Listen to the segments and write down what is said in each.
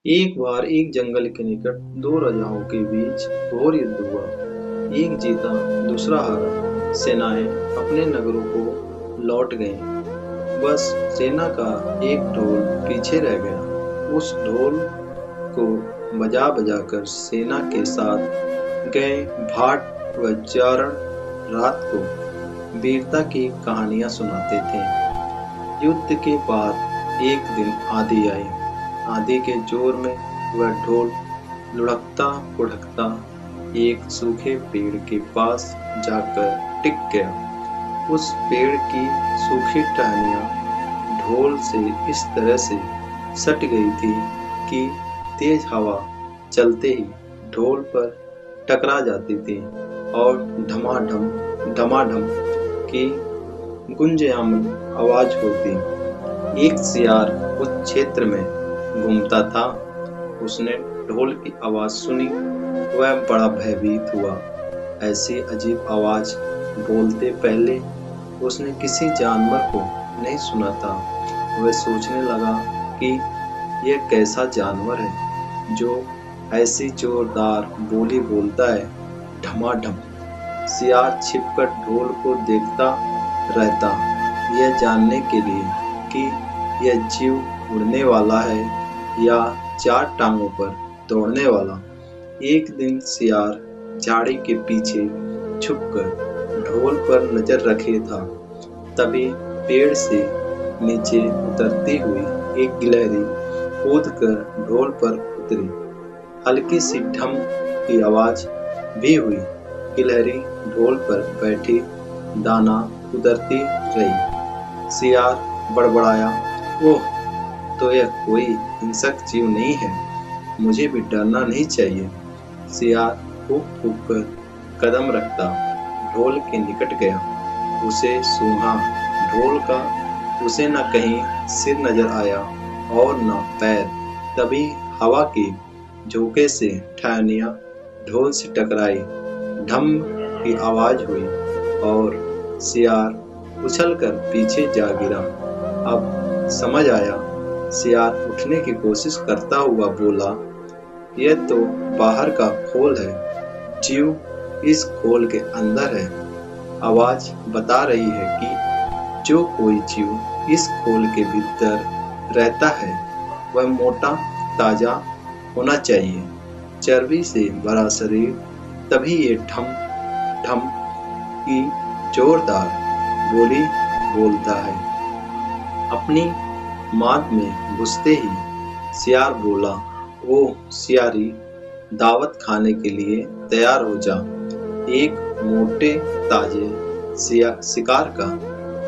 एक बार एक जंगल के निकट दो राजाओं के बीच घोर युद्ध हुआ। एक जीता, दूसरा हारा। सेनाएं अपने नगरों को लौट गईं। बस सेना का एक ढोल पीछे रह गया। उस ढोल को बजा बजा कर सेना के साथ गए भाट व चारण रात को वीरता की कहानियां सुनाते थे। युद्ध के बाद एक दिन आंधी आई। आंधी के जोर में वह ढोल लुढ़कता पुढ़कता एक सूखे पेड़ के पास जाकर टिक गया। उस पेड़ की सूखी टहनियाँ ढोल से इस तरह से सट गई थी कि तेज हवा चलते ही ढोल पर टकरा जाती थी और ढमाढम ढमाढम की गुंजयमान आवाज होती। एक सियार उस क्षेत्र में घूमता था। उसने ढोल की आवाज सुनी। वह बड़ा भयभीत हुआ। ऐसी अजीब आवाज बोलते पहले उसने किसी जानवर को नहीं सुना था। वह सोचने लगा कि यह कैसा जानवर है जो ऐसी जोरदार बोली बोलता है, ढमाढम। सियार छिपकर ढोल को देखता रहता, यह जानने के लिए कि यह जीव उड़ने वाला है या चार टांगों पर दौड़ने वाला। एक दिन सियार झाड़ी के पीछे छुपकर ढोल पर नजर रखे था। तभी पेड़ से नीचे उतरती हुई एक गिलहरी कूदकर ढोल पर उतरी। हल्की सी ढम की आवाज भी हुई। गिलहरी ढोल पर बैठी दाना उतरती रही। सियार बड़बड़ाया, ओह, तो यह कोई हिंसक जीव नहीं है। मुझे भी डरना नहीं चाहिए। सियार फूंक फूंक कर कदम रखता ढोल के निकट गया। उसे सूंघा ढोल का। उसे न कहीं सिर नजर आया और न पैर। तभी हवा के झोंके से टहनियाँ ढोल से टकराई। ढम की आवाज हुई और सियार उछलकर पीछे जा गिरा। अब समझ आया। सियार उठने की कोशिश करता हुआ बोला, यह तो बाहर का खोल है। जीव इस खोल के अंदर है। आवाज बता रही है कि जो कोई जीव इस खोल के भीतर रहता है वह मोटा ताजा होना चाहिए, चर्बी से भरा शरीर। तभी ये ठम ठम की जोरदार बोली बोलता है। अपनी माद में घुसते ही सियार बोला, ओह सियारी, दावत खाने के लिए तैयार हो जा। एक मोटे ताजे शिकार का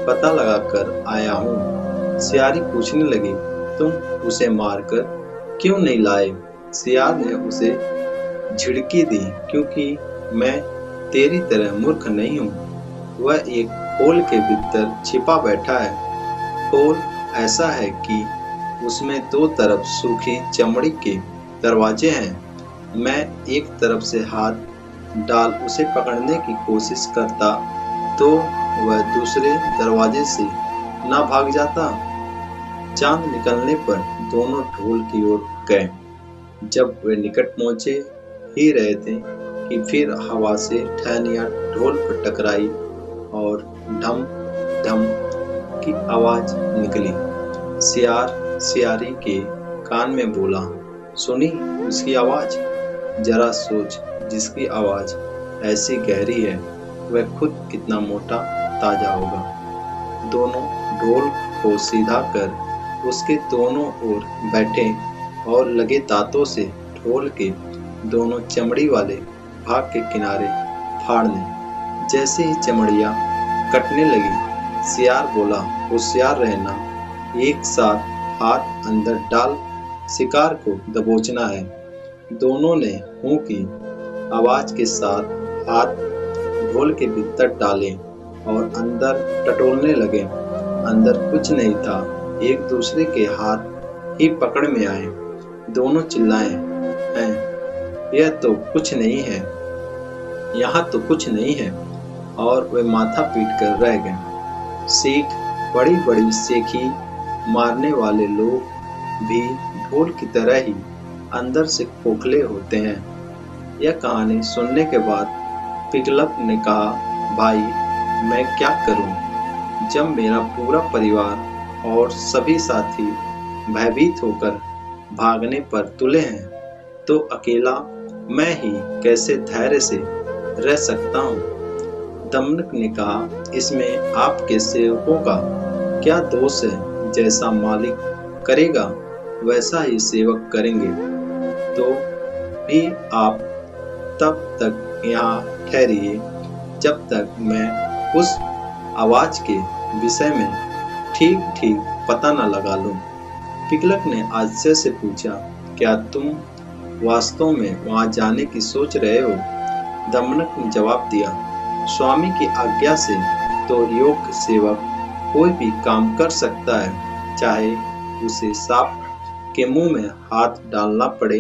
पता लगाकर आया हूँ। सियारी पूछने लगी, तुम उसे मारकर क्यों नहीं लाए? सियार ने उसे झिड़की दी, क्योंकि मैं तेरी तरह मूर्ख नहीं हूँ। वह एक खोल के भीतर छिपा बैठा है। खोल ऐसा है कि उसमें दो तरफ सूखी चमड़ी के दरवाजे हैं। मैं एक तरफ से हाथ डाल उसे पकड़ने की कोशिश करता तो वह दूसरे दरवाजे से ना भाग जाता। चांद निकलने पर दोनों ढोल की ओर गए। जब वे निकट पहुंचे ही रहे थे कि फिर हवा से टहनियाँ ढोल पर टकराई और ढम ढम की आवाज निकली। सियार सियारी के कान में बोला, सुनी उसकी आवाज? जरा सोच, जिसकी आवाज ऐसी गहरी है वह खुद कितना मोटा ताजा होगा। दोनों ढोल को सीधा कर उसके दोनों ओर बैठे और लगे दांतों से ढोल के दोनों चमड़ी वाले भाग के किनारे फाड़ने। जैसे ही चमड़ियाँ कटने लगी, सियार बोला, होशियार रहना। एक साथ हाथ अंदर डाल शिकार को दबोचना है। दोनों ने हूँ की आवाज के साथ हाथ ढोल के भीतर डाले और अंदर टटोलने लगे। अंदर कुछ नहीं था। एक दूसरे के हाथ ही पकड़ में आए। दोनों चिल्लाए, हैं, यह तो कुछ नहीं है, यहाँ तो कुछ नहीं है, और वे माथा पीट कर रह गए। सीख, बड़ी बड़ी सेखी मारने वाले लोग भी ढोल की तरह ही अंदर से खोखले होते हैं। यह कहानी सुनने के बाद पिगलक ने कहा, भाई मैं क्या करूं? जब मेरा पूरा परिवार और सभी साथी भयभीत होकर भागने पर तुले हैं, तो अकेला मैं ही कैसे धैर्य से रह सकता हूँ? दमनक ने कहा, इसमें आपके सेवकों का क्या दोष है? जैसा मालिक करेगा वैसा ही सेवक करेंगे। तो भी आप तब तक यहाँ ठहरिए जब तक मैं उस आवाज के विषय में ठीक ठीक पता न लगा लूं। पिगलक ने आश्चर्य से पूछा, क्या तुम वास्तव में वहां जाने की सोच रहे हो? दमनक ने जवाब दिया, स्वामी की आज्ञा से तो योग्य सेवक कोई भी काम कर सकता है, चाहे उसे सांप के मुंह में हाथ डालना पड़े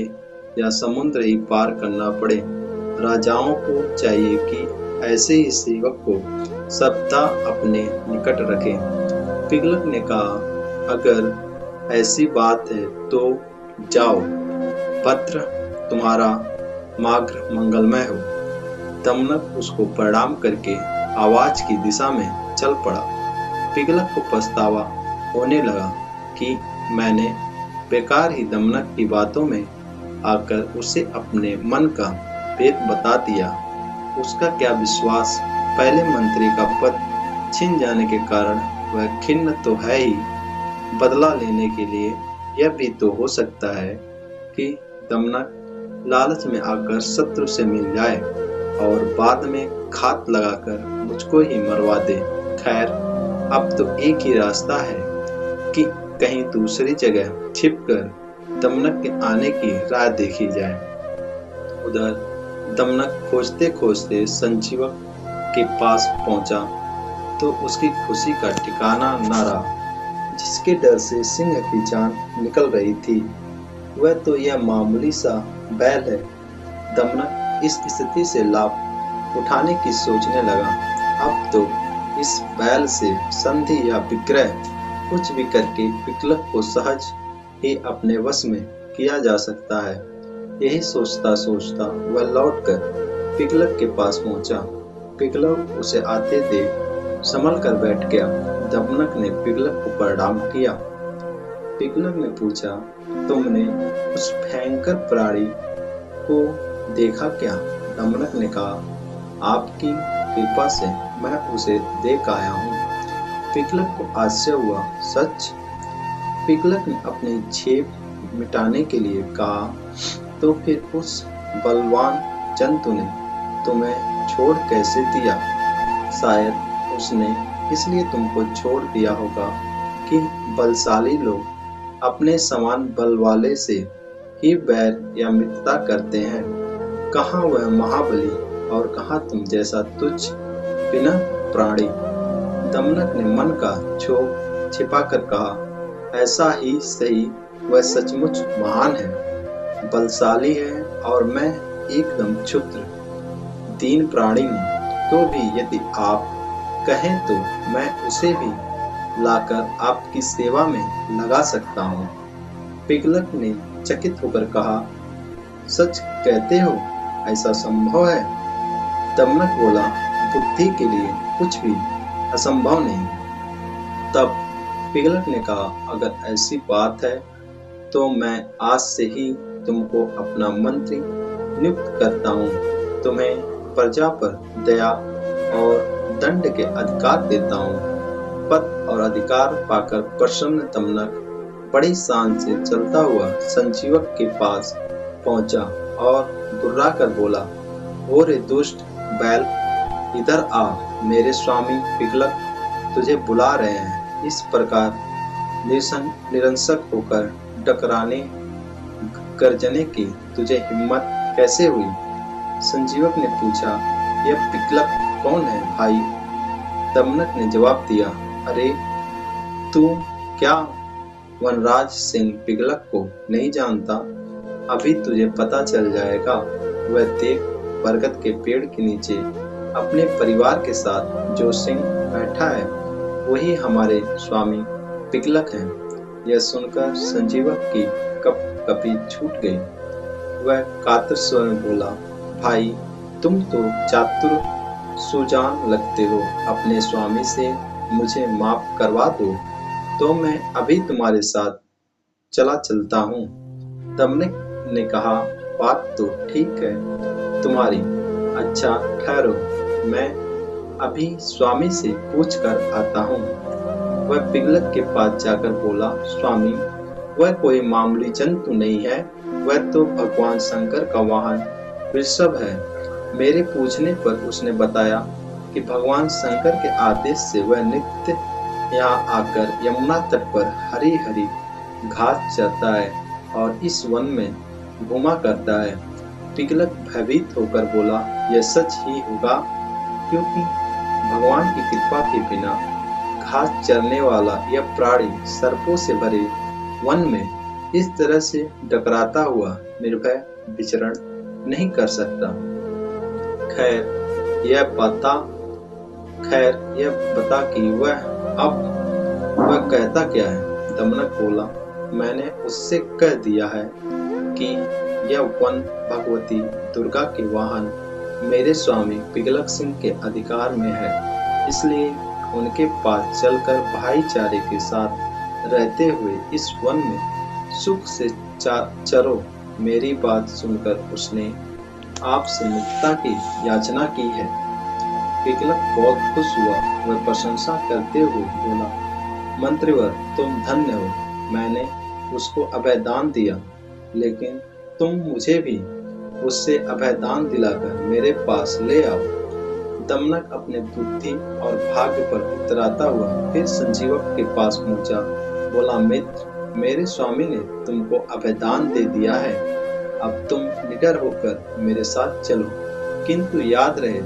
या समुद्र ही पार करना पड़े। राजाओं को चाहिए कि ऐसे ही सेवक को सदा अपने निकट रखें। पिगलक ने कहा, अगर ऐसी बात है तो जाओ, भद्र तुम्हारा मार्ग मंगलमय हो। दमनक उसको प्रणाम करके आवाज की दिशा में चल पड़ा। पिगलक को पछतावा होने लगा कि मैंने बेकार ही दमनक की बातों में आकर उसे अपने मन का भेद बता दिया। उसका क्या विश्वास, पहले मंत्री का पद छिन जाने के कारण वह खिन्न तो है ही, बदला लेने के लिए यह भी तो हो सकता है कि दमनक लालच में आकर शत्रु से मिल जाए और बाद में घात लगाकर मुझको ही मरवा दे। खैर, अब तो एक ही रास्ता है कि कहीं दूसरी जगह छिपकर दमनक के आने की राह देखी जाए। उधर दमनक खोजते खोजते संजीवक के पास पहुंचा तो उसकी खुशी का ठिकाना न रहा। जिसके डर से सिंह की जान निकल रही थी, वह तो यह मामूली सा बैल है। दमनक इस स्थिति से लाभ उठाने की सोचने लगा। अब तो इस बैल से संधि या विक्रय कुछ भी करके पिगलक को सहज ही अपने वश में किया जा सकता है। यही सोचता सोचता वह लौटकर पिगलक के पास पहुंचा। पिगलक उसे आते देख संभल कर बैठ गया। दमनक ने पिगलक को प्रणाम किया। पिगलक ने पूछा, तुमने उस भयंकर प्राणी को देखा क्या? दमनक ने कहा, आपकी कृपा से मैं उसे देख आया हूँ। पिगलक को आश्चर्य हुआ, सच? पिगलक ने अपनी झेप मिटाने के लिए कहा, तो फिर उस बलवान जंतु ने तुम्हें छोड़ कैसे दिया? शायद उसने इसलिए तुमको छोड़ दिया होगा कि बलशाली लोग अपने समान बल वाले से ही बैर या मित्रता करते हैं। कहाँ वह महाबली और कहाँ तुम जैसा तुच्छ बिना प्राणी। दमनक ने मन का क्षोभ छिपाकर कहा, ऐसा ही सही, वह सचमुच महान है, बलशाली है और मैं एकदम क्षुद्र दीन प्राणी हूँ। तो भी यदि आप कहें तो मैं उसे भी लाकर आपकी सेवा में लगा सकता हूँ। पिगलक ने चकित होकर कहा, सच कहते हो? ऐसा संभव है? दमनक बोला, बुद्धि के लिए कुछ भी असंभव नहीं। तब पिगलक ने कहा, अगर ऐसी बात है तो मैं आज से ही तुमको अपना मंत्री नियुक्त करता हूँ। तुम्हें प्रजा पर दया और दंड के अधिकार देता हूँ। पद और अधिकार पाकर प्रसन्न दमनक बड़ी शान से चलता हुआ संजीवक के पास पहुंचा और गुर्रा कर बोला, ओ रे दुष्ट बैल, इधर आ, मेरे स्वामी पिगलक तुझे बुला रहे हैं। इस प्रकार निरंसक होकर डकराने गर्जने की तुझे हिम्मत कैसे हुई? संजीवक ने पूछा, यह पिगलक कौन है भाई? दमनक ने जवाब दिया, अरे तू क्या वनराज सिंह पिगलक को नहीं जानता? अभी तुझे पता चल जाएगा। वह देख बरगद के पेड़ के नीचे अपने परिवार के साथ जो सिंह बैठा है, वही हमारे स्वामी पिगलक हैं। यह सुनकर संजीवक की कपकपी छूट गई। वह कातर स्वर में बोला, भाई तुम तो चातुर सुजान लगते हो, अपने स्वामी से मुझे माफ करवा दो तो मैं अभी तुम्हारे साथ चला चलता हूँ। दमनक ने कहा, बात तो ठीक है तुम्हारी, अच्छा ठहरो, मैं अभी स्वामी से पूछ कर आता हूँ। वह पिगलक के पास जाकर बोला, स्वामी वह कोई मामूली जंतु नहीं है, वह तो भगवान शंकर का वाहन वृषभ है। मेरे पूछने पर उसने बताया कि भगवान शंकर के आदेश से वह नित्य यहाँ आकर यमुना तट पर हरी हरी घास चरता है और इस वन में घूमा करता है। पिगलक भयभीत होकर बोला, यह सच ही होगा, क्योंकि भगवान की कृपा के बिना घास चरने वाला यह प्राणी सर्पों से भरे वन में इस तरह से डकराता हुआ निर्भय विचरण नहीं कर सकता। खैर यह बता कि वह कहता क्या है। दमनक बोला, मैंने उससे कह दिया है कि यह वन भगवती दुर्गा के वाहन मेरे स्वामी पिगलक सिंह के अधिकार में है, इसलिए उनके पास चलकर भाईचारे के साथ रहते हुए इस वन में सुख से चरो। मेरी बात सुनकर उसने आपसे मुक्ता की याचना की है। पिगलक बहुत खुश हुआ, वह प्रशंसा करते हुए बोला, मंत्रीवर तुम धन्य हो, मैंने उसको अभयदान दिया, लेकिन तुम मुझे भी उससे अभयदान दिलाकर मेरे पास ले आओ। दमनक अपने बुद्धि और भाग्य पर उतराता हुआ फिर संजीवक के पास पहुंचा, बोला, मित्र मेरे स्वामी ने तुमको अभयदान दे दिया है, अब तुम निडर होकर मेरे साथ चलो, किंतु याद रहे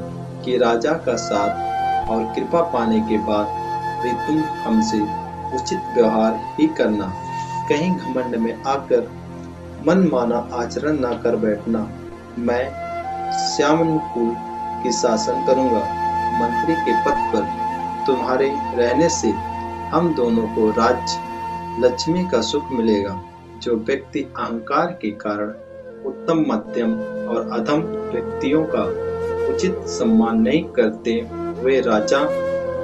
कि राजा का साथ और कृपा पाने के बाद भी तुम हमसे उचित व्यवहार ही करना, कहीं घमंड में आकर मनमाना आचरण न कर बैठना। मैं श्यामनुकूल की शासन करूंगा। मंत्री के पद पर तुम्हारे रहने से हम दोनों को राज्य लक्ष्मी का सुख मिलेगा। जो व्यक्ति अहंकार के कारण उत्तम मध्यम और अधम व्यक्तियों का उचित सम्मान नहीं करते, वे राजा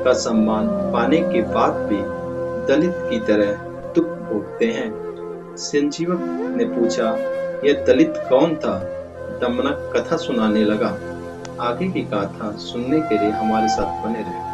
का सम्मान पाने के बाद भी दलित की तरह दुख भोगते हैं। संजीवक ने पूछा, यह दलित कौन था? दमनक कथा सुनाने लगा। आगे की कथा सुनने के लिए हमारे साथ बने रहे।